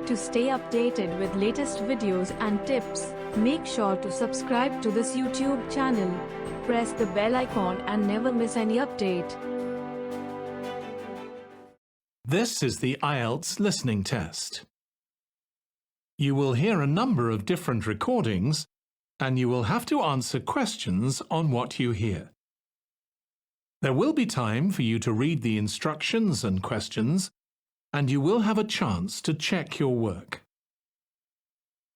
To stay updated with latest videos and tips, make sure to subscribe to this YouTube channel. Press the bell icon and never miss any update. This is the IELTS listening test. You will hear a number of different recordings, and you will have to answer questions on what you hear. There will be time for you to read the instructions and questions, and you will have a chance to check your work.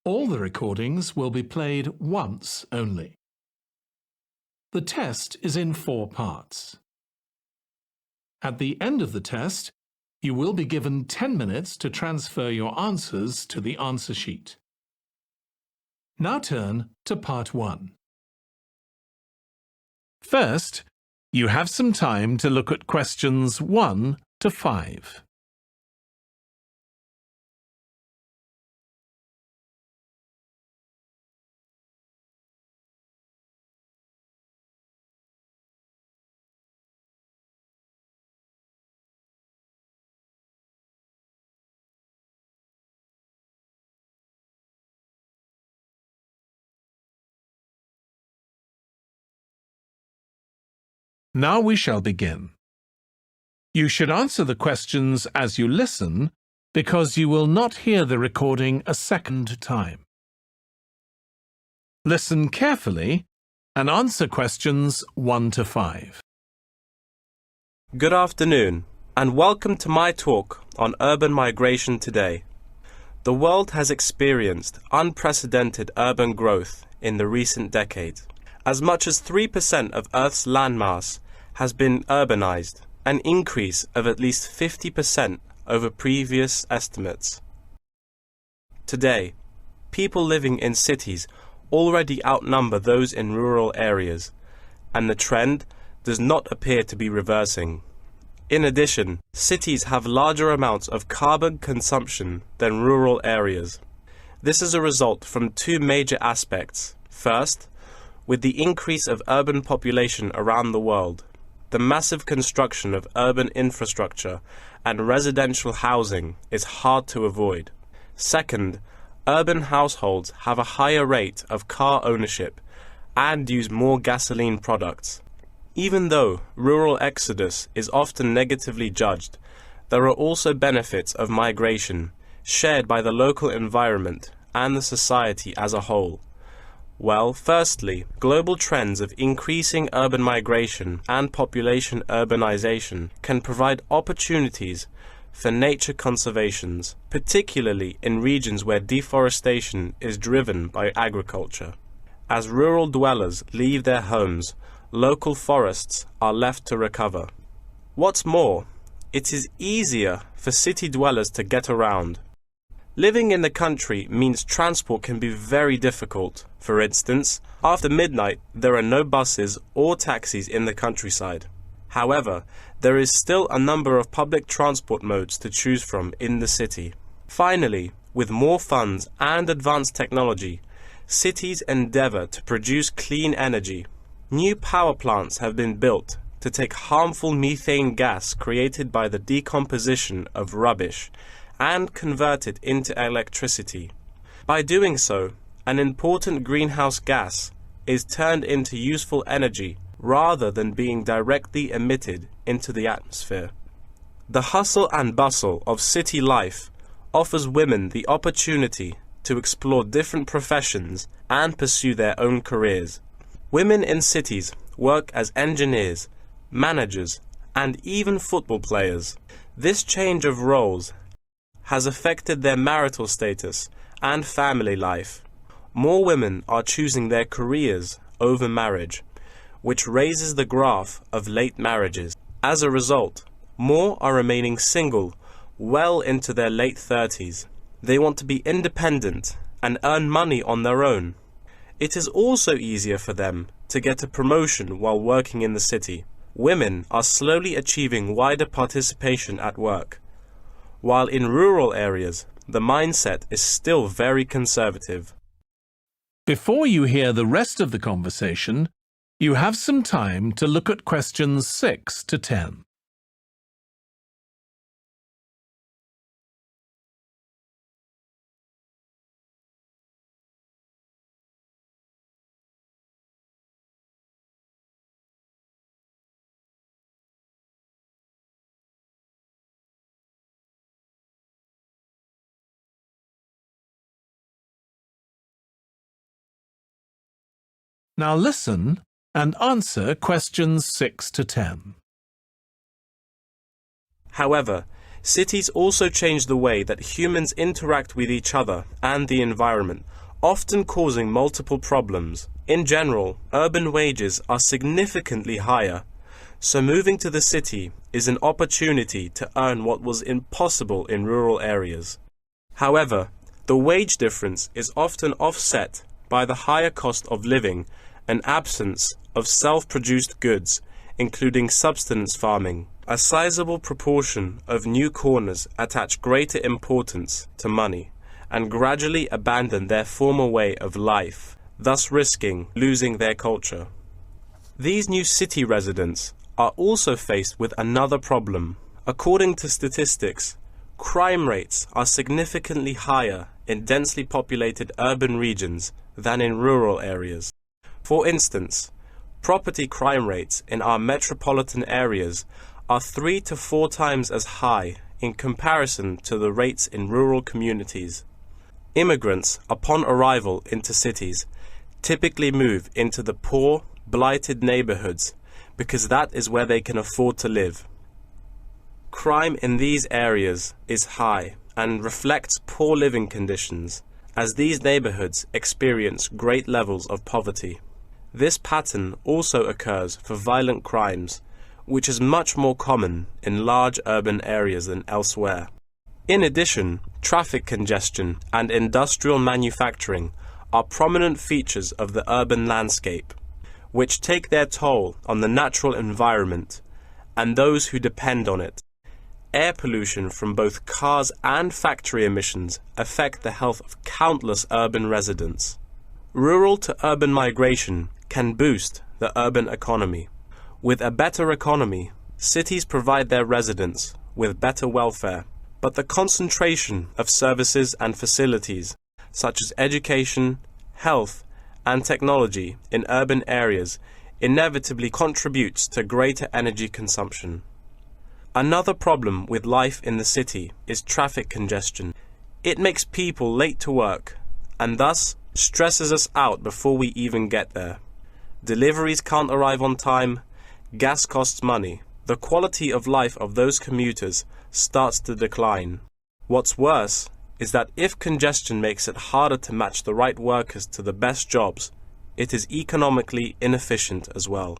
All the recordings will be played once only. The test is in 4 parts. At the end of the test, you will be given 10 minutes to transfer your answers to the answer sheet. Now turn to Part 1. First, you have some time to look at questions 1 to 5. Now we shall begin. You should answer the questions as you listen, because you will not hear the recording a second time. Listen carefully and answer questions 1 to 5. Good afternoon, and welcome to my talk on urban migration today. The world has experienced unprecedented urban growth in the recent decades. As much as 3% of Earth's landmass has been urbanized, an increase of at least 50% over previous estimates. Today, people living in cities already outnumber those in rural areas, and the trend does not appear to be reversing. In addition, cities have larger amounts of carbon consumption than rural areas. This is a result from 2 major aspects. First, with the increase of urban population around the world, the massive construction of urban infrastructure and residential housing is hard to avoid. Second, urban households have a higher rate of car ownership and use more gasoline products. Even though rural exodus is often negatively judged, there are also benefits of migration shared by the local environment and the society as a whole. Well, firstly, global trends of increasing urban migration and population urbanization can provide opportunities for nature conservation, particularly in regions where deforestation is driven by agriculture. As rural dwellers leave their homes, local forests are left to recover. What's more, it is easier for city dwellers to get around. Living in the country means transport can be very difficult. For instance, after midnight, there are no buses or taxis in the countryside. However, there is still a number of public transport modes to choose from in the city. Finally, with more funds and advanced technology, cities endeavor to produce clean energy. New power plants have been built to take harmful methane gas created by the decomposition of rubbish and convert it into electricity. By doing so, an important greenhouse gas is turned into useful energy rather than being directly emitted into the atmosphere. The hustle and bustle of city life offers women the opportunity to explore different professions and pursue their own careers. Women in cities work as engineers, managers, and even football players. This change of roles has affected their marital status and family life. More women are choosing their careers over marriage, which raises the graph of late marriages. As a result, more are remaining single well into their late 30s. They want to be independent and earn money on their own. It is also easier for them to get a promotion while working in the city. Women are slowly achieving wider participation at work, while in rural areas, the mindset is still very conservative. Before you hear the rest of the conversation, you have some time to look at questions 6 to 10. Now listen and answer questions 6 to 10. However, cities also change the way that humans interact with each other and the environment, often causing multiple problems. In general, urban wages are significantly higher, so moving to the city is an opportunity to earn what was impossible in rural areas. However, the wage difference is often offset by the higher cost of living and absence of self-produced goods, including subsistence farming. A sizable proportion of new corners attach greater importance to money and gradually abandon their former way of life, thus risking losing their culture. These new city residents are also faced with another problem. According to statistics, crime rates are significantly higher in densely populated urban regions than in rural areas. For instance, property crime rates in our metropolitan areas are 3 to 4 times as high in comparison to the rates in rural communities. Immigrants, upon arrival into cities, typically move into the poor, blighted neighborhoods because that is where they can afford to live. Crime in these areas is high and reflects poor living conditions, as these neighborhoods experience great levels of poverty. This pattern also occurs for violent crimes, which is much more common in large urban areas than elsewhere. In addition, traffic congestion and industrial manufacturing are prominent features of the urban landscape, which take their toll on the natural environment and those who depend on it. Air pollution from both cars and factory emissions affect the health of countless urban residents. Rural to urban migration can boost the urban economy. With a better economy, cities provide their residents with better welfare, but the concentration of services and facilities, such as education, health, and technology in urban areas inevitably contributes to greater energy consumption. Another problem with life in the city is traffic congestion. It makes people late to work and thus stresses us out before we even get there. Deliveries can't arrive on time, gas costs money. The quality of life of those commuters starts to decline. What's worse is that if congestion makes it harder to match the right workers to the best jobs, it is economically inefficient as well.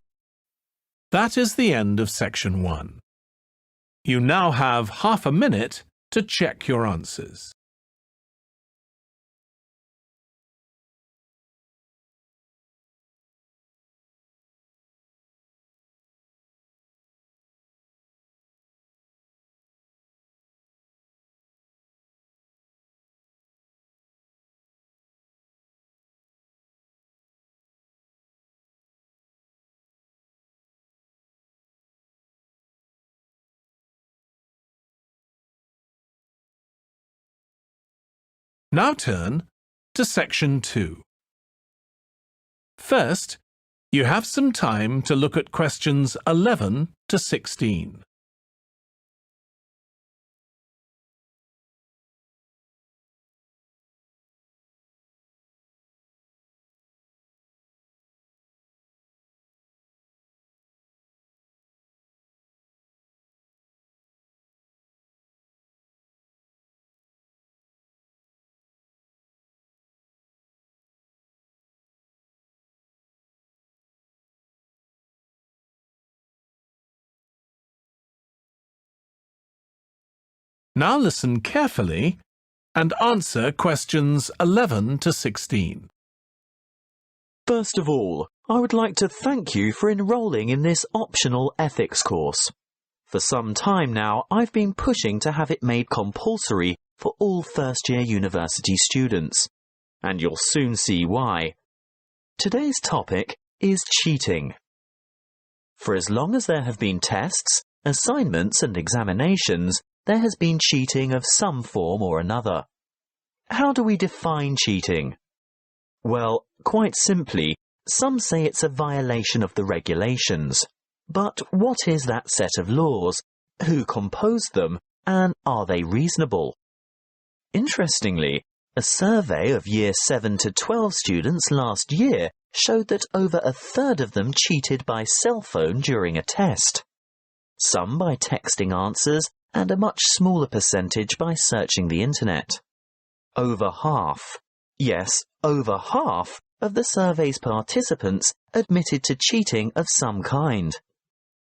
That is the end of section 1. You now have half a minute to check your answers. Now turn to section 2. First, you have some time to look at questions 11 to 16. Now listen carefully and answer questions 11 to 16. First of all, I would like to thank you for enrolling in this optional ethics course. For some time now, I've been pushing to have it made compulsory for all first-year university students, and you'll soon see why. Today's topic is cheating. For as long as there have been tests, assignments and examinations, there has been cheating of some form or another. How do we define cheating? Well, quite simply, some say it's a violation of the regulations. But what is that set of laws? Who composed them? And are they reasonable? Interestingly, a survey of Year 7 to 12 students last year showed that over a third of them cheated by cell phone during a test. Some by texting answers, and a much smaller percentage by searching the internet. Over half, yes, over half of the survey's participants admitted to cheating of some kind.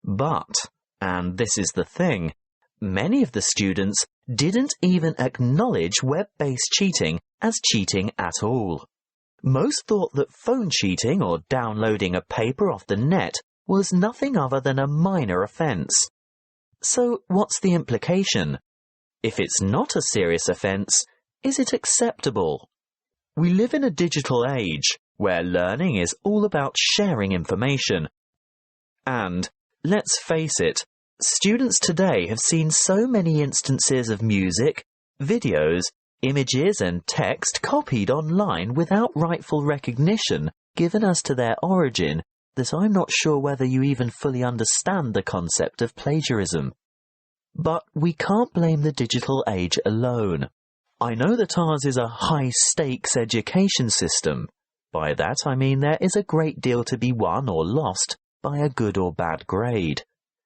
But, and this is the thing, many of the students didn't even acknowledge web-based cheating as cheating at all. Most thought that phone cheating or downloading a paper off the net was nothing other than a minor offence. So what's the implication? If it's not a serious offence, is it acceptable? We live in a digital age where learning is all about sharing information. And, let's face it, students today have seen so many instances of music, videos, images and text copied online without rightful recognition given as to their origin that I'm not sure whether you even fully understand the concept of plagiarism. But we can't blame the digital age alone. I know that ours is a high-stakes education system. By that I mean there is a great deal to be won or lost by a good or bad grade.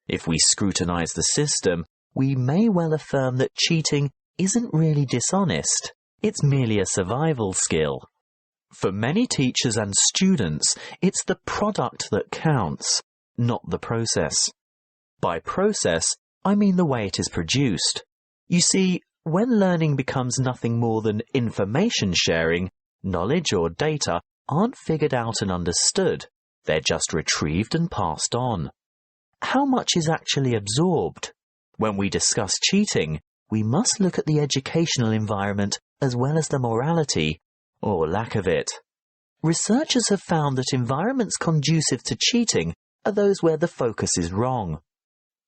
If we scrutinise the system, we may well affirm that cheating isn't really dishonest. It's merely a survival skill. For many teachers and students, it's the product that counts, not the process. By process, I mean the way it is produced. You see, when learning becomes nothing more than information sharing, knowledge or data aren't figured out and understood. They're just retrieved and passed on. How much is actually absorbed? When we discuss cheating, we must look at the educational environment as well as the morality, or lack of it. Researchers have found that environments conducive to cheating are those where the focus is wrong.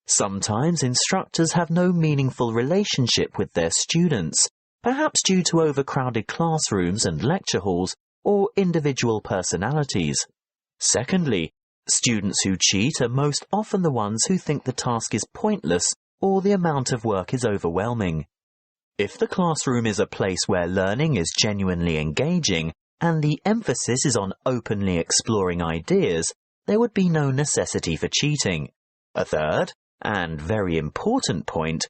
Sometimes instructors have no meaningful relationship with their students, perhaps due to overcrowded classrooms and lecture halls or individual personalities. Secondly, students who cheat are most often the ones who think the task is pointless or the amount of work is overwhelming. If the classroom is a place where learning is genuinely engaging and the emphasis is on openly exploring ideas, there would be no necessity for cheating. A third, and very important point,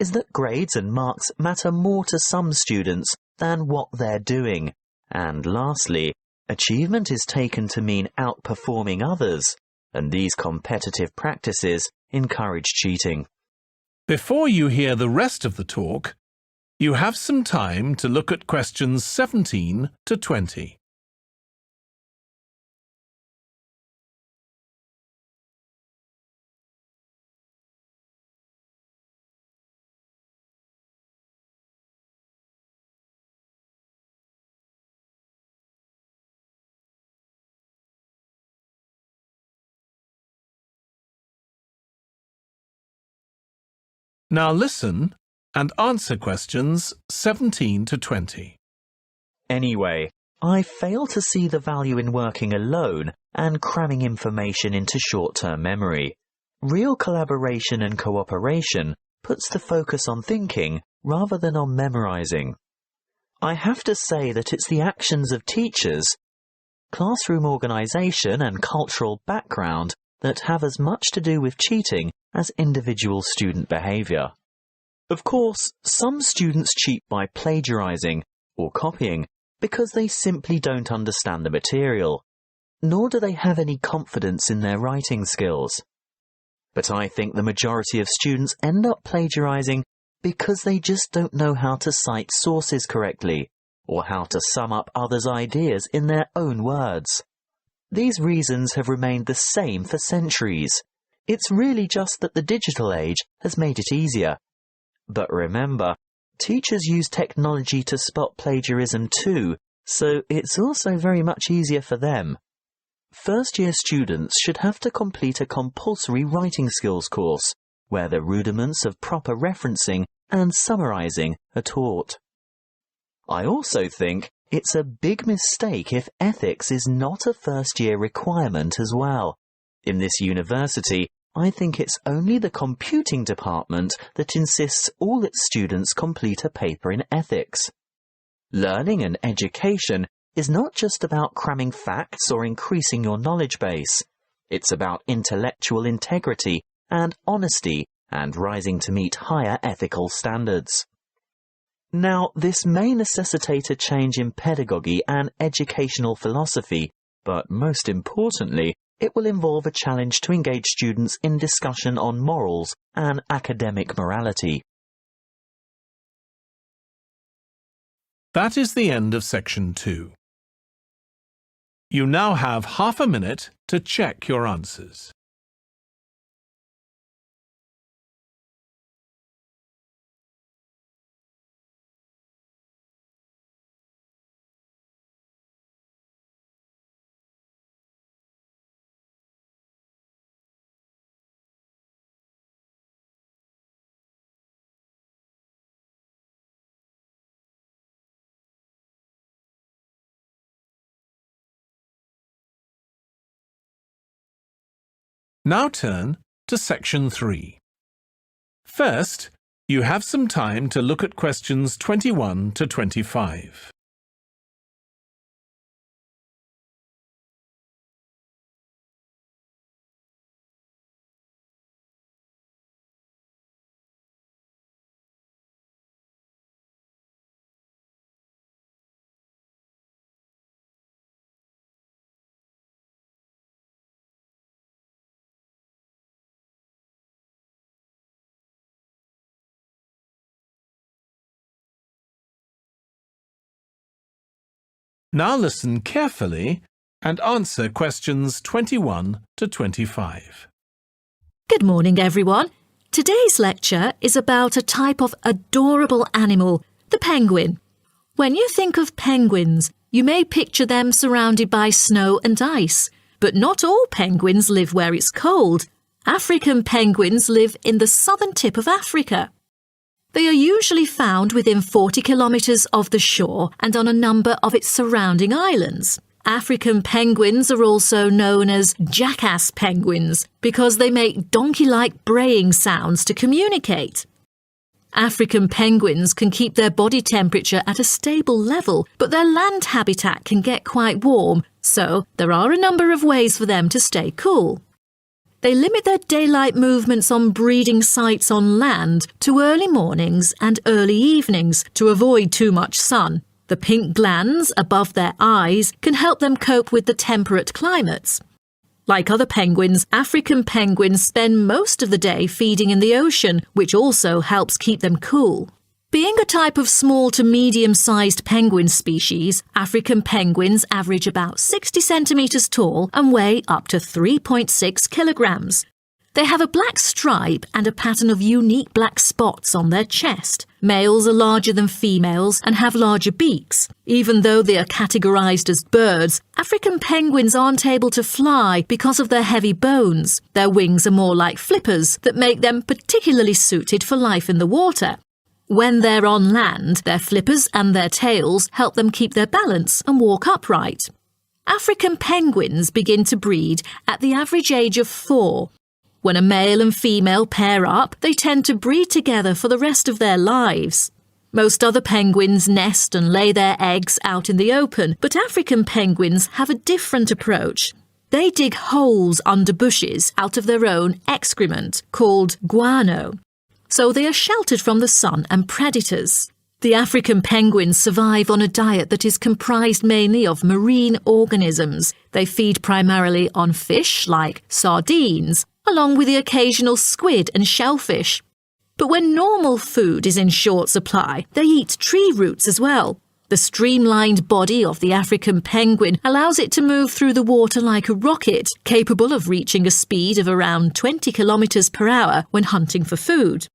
is that grades and marks matter more to some students than what they're doing. And lastly, achievement is taken to mean outperforming others, and these competitive practices encourage cheating. Before you hear the rest of the talk, you have some time to look at questions 17 to 20. Now listen and answer questions 17 to 20. Anyway, I fail to see the value in working alone and cramming information into short-term memory. Real collaboration and cooperation puts the focus on thinking rather than on memorizing. I have to say that it's the actions of teachers, classroom organization and cultural background that have as much to do with cheating as individual student behavior. Of course, some students cheat by plagiarizing or copying because they simply don't understand the material, nor do they have any confidence in their writing skills. But I think the majority of students end up plagiarizing because they just don't know how to cite sources correctly, or how to sum up others' ideas in their own words. These reasons have remained the same for centuries. It's really just that the digital age has made it easier. But remember, teachers use technology to spot plagiarism too, so it's also very much easier for them. First-year students should have to complete a compulsory writing skills course, where the rudiments of proper referencing and summarizing are taught. I also think it's a big mistake if ethics is not a first-year requirement as well. In this university, I think it's only the computing department that insists all its students complete a paper in ethics. Learning and education is not just about cramming facts or increasing your knowledge base. It's about intellectual integrity and honesty and rising to meet higher ethical standards. Now, this may necessitate a change in pedagogy and educational philosophy, but most importantly, it will involve a challenge to engage students in discussion on morals and academic morality. That is the end of section 2. You now have half a minute to check your answers. Now turn to section 3. First, you have some time to look at questions 21 to 25. Now listen carefully and answer questions 21 to 25. Good morning, everyone. Today's lecture is about a type of adorable animal, the penguin. When you think of penguins, you may picture them surrounded by snow and ice. But not all penguins live where it's cold. African penguins live in the southern tip of Africa. They are usually found within 40 kilometres of the shore and on a number of its surrounding islands. African penguins are also known as jackass penguins because they make donkey-like braying sounds to communicate. African penguins can keep their body temperature at a stable level, but their land habitat can get quite warm, so there are a number of ways for them to stay cool. They limit their daylight movements on breeding sites on land to early mornings and early evenings to avoid too much sun. The pink glands above their eyes can help them cope with the temperate climates. Like other penguins, African penguins spend most of the day feeding in the ocean, which also helps keep them cool. Being a type of small to medium-sized penguin species, African penguins average about 60 centimetres tall and weigh up to 3.6 kilograms. They have a black stripe and a pattern of unique black spots on their chest. Males are larger than females and have larger beaks. Even though they are categorised as birds, African penguins aren't able to fly because of their heavy bones. Their wings are more like flippers that make them particularly suited for life in the water. When they're on land, their flippers and their tails help them keep their balance and walk upright. African penguins begin to breed at the average age of 4. When a male and female pair up, they tend to breed together for the rest of their lives. Most other penguins nest and lay their eggs out in the open, but African penguins have a different approach. They dig holes under bushes out of their own excrement, called guano. So they are sheltered from the sun and predators. The African penguins survive on a diet that is comprised mainly of marine organisms. They feed primarily on fish like sardines, along with the occasional squid and shellfish. But when normal food is in short supply, they eat tree roots as well. The streamlined body of the African penguin allows it to move through the water like a rocket, capable of reaching a speed of around 20 kilometers per hour when hunting for food.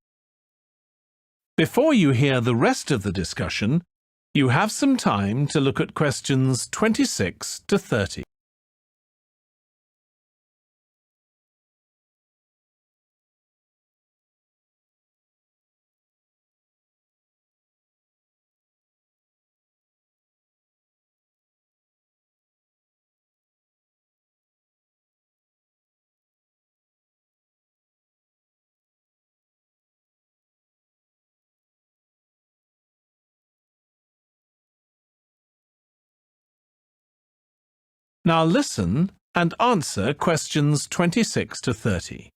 Before you hear the rest of the discussion, you have some time to look at questions 26 to 30. Now listen and answer questions 26 to 30.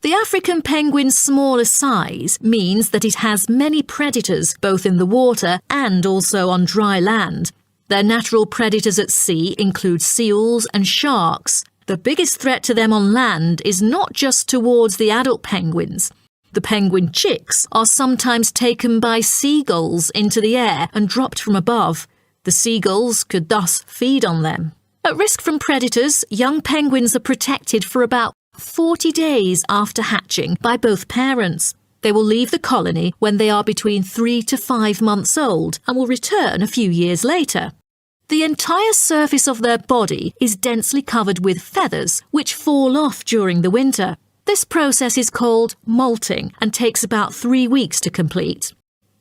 The African penguin's smaller size means that it has many predators both in the water and also on dry land. Their natural predators at sea include seals and sharks. The biggest threat to them on land is not just towards the adult penguins. The penguin chicks are sometimes taken by seagulls into the air and dropped from above. The seagulls could thus feed on them. At risk from predators, young penguins are protected for about 40 days after hatching by both parents. They will leave the colony when they are between 3 to 5 months old and will return a few years later. The entire surface of their body is densely covered with feathers, which fall off during the winter. This process is called molting and takes about 3 weeks to complete.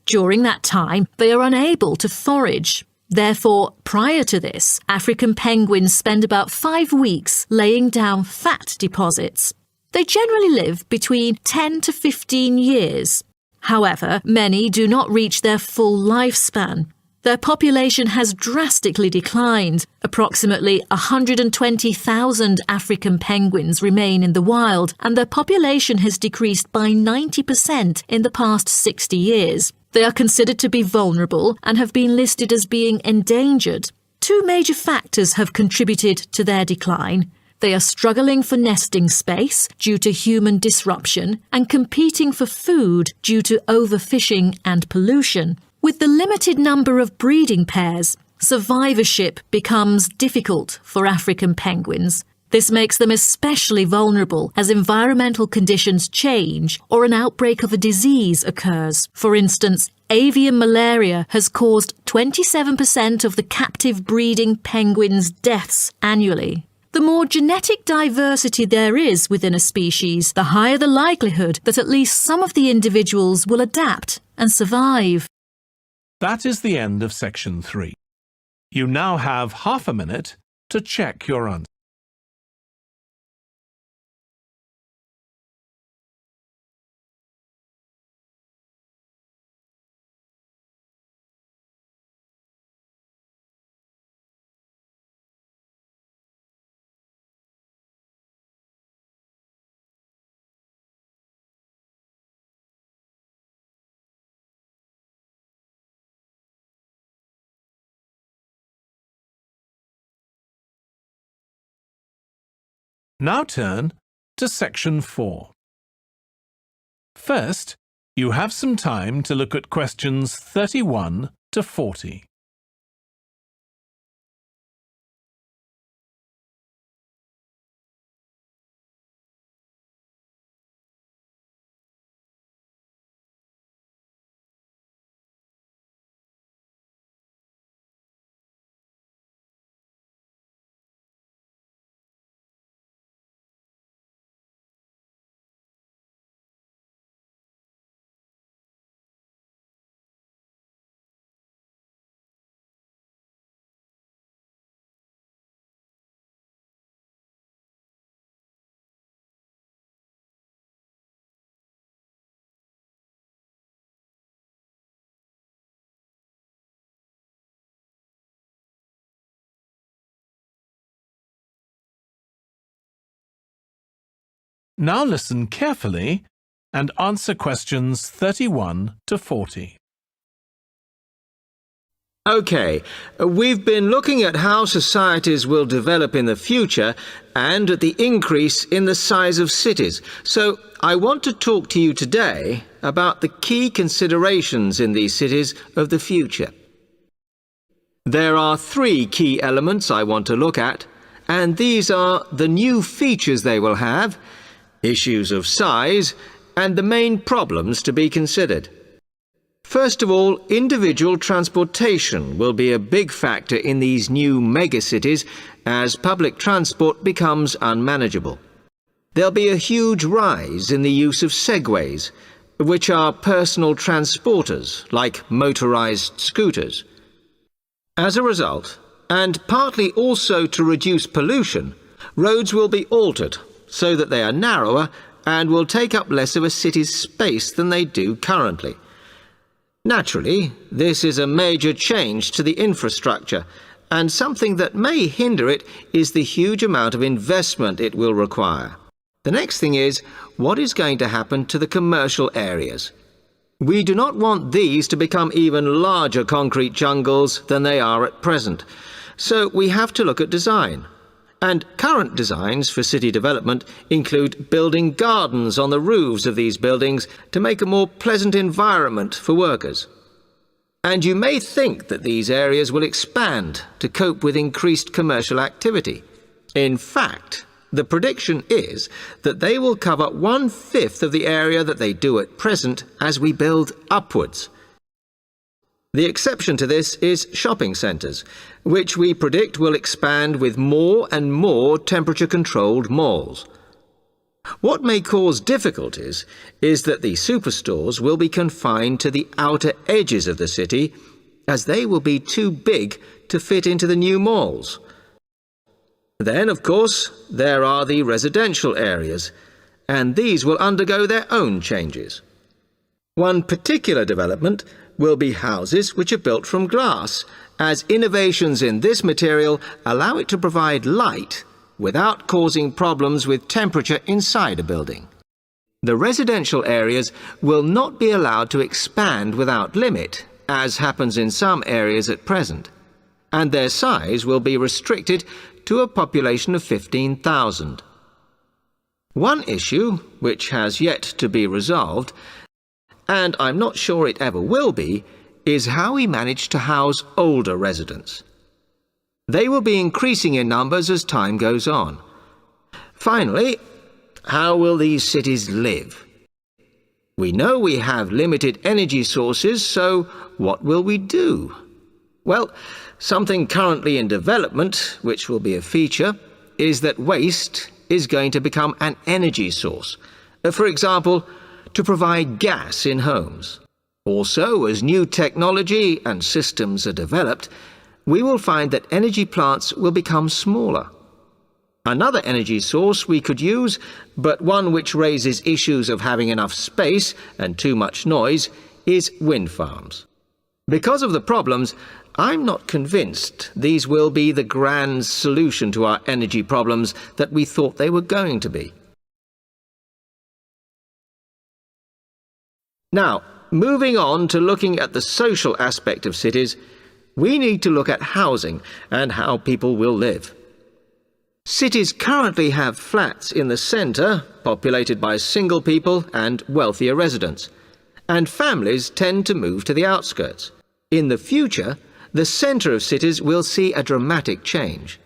During that time, they are unable to forage. Therefore, prior to this, African penguins spend about 5 weeks laying down fat deposits. They generally live between 10 to 15 years. However, many do not reach their full lifespan. Their population has drastically declined. Approximately 120,000 African penguins remain in the wild, and their population has decreased by 90% in the past 60 years. They are considered to be vulnerable and have been listed as being endangered. 2 major factors have contributed to their decline. They are struggling for nesting space due to human disruption and competing for food due to overfishing and pollution. With the limited number of breeding pairs, survivorship becomes difficult for African penguins. This makes them especially vulnerable as environmental conditions change or an outbreak of a disease occurs. For instance, avian malaria has caused 27% of the captive breeding penguins' deaths annually. The more genetic diversity there is within a species, the higher the likelihood that at least some of the individuals will adapt and survive. That is the end of section 3. You now have half a minute to check your answer. Now turn to section 4. First, you have some time to look at questions 31 to 40. Now listen carefully and answer questions 31 to 40. OK, we've been looking at how societies will develop in the future and at the increase in the size of cities. So I want to talk to you today about the key considerations in these cities of the future. There are 3 key elements I want to look at, and these are the new features they will have, issues of size, and the main problems to be considered. First of all, individual transportation will be a big factor in these new megacities as public transport becomes unmanageable. There'll be a huge rise in the use of segways, which are personal transporters like motorized scooters. As a result, and partly also to reduce pollution, roads will be altered so that they are narrower and will take up less of a city's space than they do currently. Naturally, this is a major change to the infrastructure, and something that may hinder it is the huge amount of investment it will require. The next thing is, what is going to happen to the commercial areas? We do not want these to become even larger concrete jungles than they are at present, so we have to look at design. And current designs for city development include building gardens on the roofs of these buildings to make a more pleasant environment for workers. And you may think that these areas will expand to cope with increased commercial activity. In fact, the prediction is that they will cover 1/5 of the area that they do at present as we build upwards. The exception to this is shopping centres, which we predict will expand with more and more temperature-controlled malls. What may cause difficulties is that the superstores will be confined to the outer edges of the city, as they will be too big to fit into the new malls. Then, of course, there are the residential areas, and these will undergo their own changes. One particular development will be houses which are built from glass, as innovations in this material allow it to provide light without causing problems with temperature inside a building. The residential areas will not be allowed to expand without limit, as happens in some areas at present, and their size will be restricted to a population of 15,000. One issue, which has yet to be resolved, and I'm not sure it ever will be, is how we manage to house older residents. They will be increasing in numbers as time goes on. Finally, how will these cities live? We know we have limited energy sources, so what will we do? Well, something currently in development, which will be a feature, is that waste is going to become an energy source. For example, to provide gas in homes. Also, as new technology and systems are developed, we will find that energy plants will become smaller. Another energy source we could use, but one which raises issues of having enough space and too much noise, is wind farms. Because of the problems, I'm not convinced these will be the grand solution to our energy problems that we thought they were going to be. Now, moving on to looking at the social aspect of cities, we need to look at housing and how people will live. Cities currently have flats in the centre, populated by single people and wealthier residents, and families tend to move to the outskirts. In the future, the centre of cities will see a dramatic change.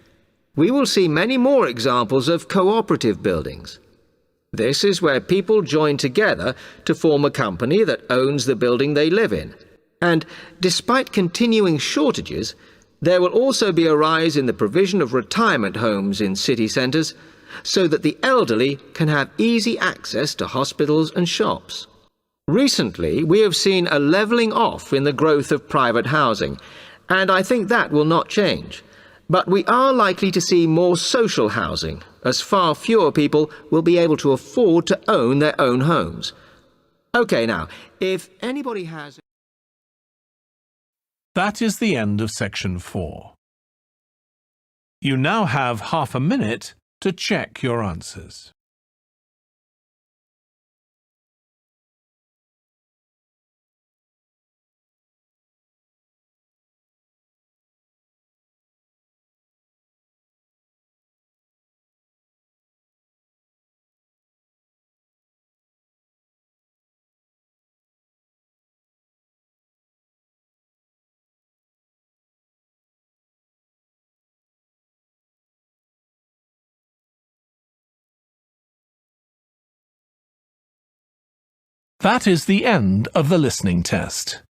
We will see many more examples of cooperative buildings. This is where people join together to form a company that owns the building they live in. And despite continuing shortages, there will also be a rise in the provision of retirement homes in city centres, so that the elderly can have easy access to hospitals and shops. Recently, we have seen a levelling off in the growth of private housing, and I think that will not change. But we are likely to see more social housing, as far fewer people will be able to afford to own their own homes. OK, now, if anybody has... That is the end of section 4. You now have half a minute to check your answers. That is the end of the listening test.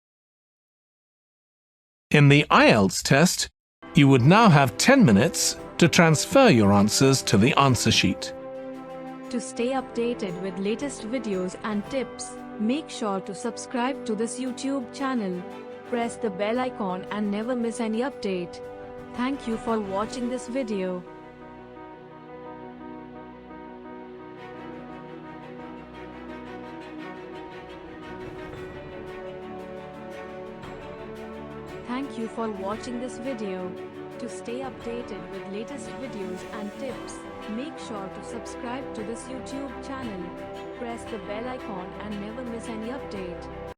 In the IELTS test, you would now have 10 minutes to transfer your answers to the answer sheet. To stay updated with latest videos and tips, make sure to subscribe to this YouTube channel. Press the bell icon and never miss any update. Thank you for watching this video. Thank you for watching this video. To stay updated with latest videos and tips, make sure to subscribe to this YouTube channel. Press the bell icon and never miss any update.